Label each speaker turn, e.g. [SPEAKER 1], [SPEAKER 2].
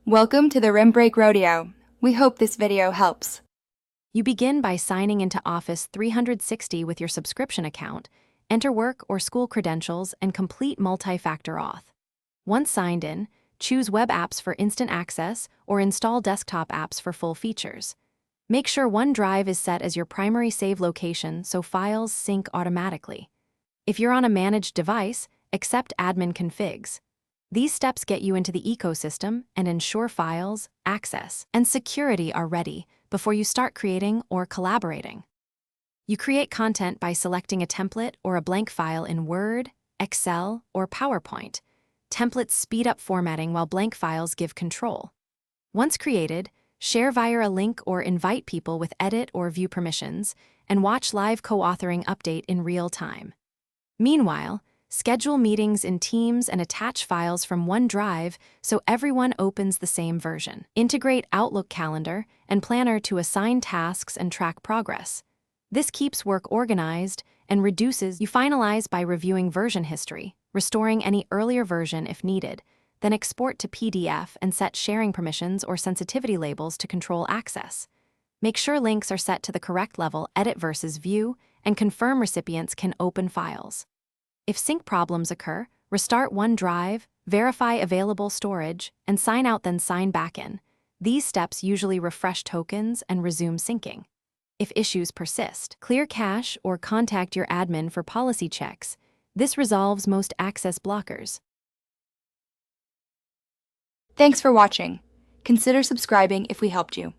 [SPEAKER 1] Welcome to the Rim Break Rodeo. We hope this video helps.
[SPEAKER 2] You begin by signing into Office 360 with your subscription account, enter work or school credentials, and complete multi-factor auth. Once signed in, choose web apps for instant access or install desktop apps for full features. Make sure OneDrive is set as your primary save location so files sync automatically. If you're on a managed device, accept admin configs. These steps get you into the ecosystem and ensure files, access, and security are ready before you start creating or collaborating. You create content by selecting a template or a blank file in Word, Excel, or PowerPoint. Templates speed up formatting while blank files give control. Once created, share via a link or invite people with edit or view permissions, and watch live co-authoring update in real time. Meanwhile, schedule meetings in Teams and attach files from OneDrive so everyone opens the same version. Integrate Outlook Calendar and Planner to assign tasks and track progress. This keeps work organized and reduces. You finalize by reviewing version history, restoring any earlier version if needed, then export to PDF and set sharing permissions or sensitivity labels to control access. Make sure links are set to the correct level, edit versus view, and confirm recipients can open files. If sync problems occur, restart OneDrive, verify available storage, and sign out then sign back in. These steps usually refresh tokens and resume syncing. If issues persist, clear cache or contact your admin for policy checks. This resolves most access blockers.
[SPEAKER 1] Thanks for watching. Consider subscribing if we helped you.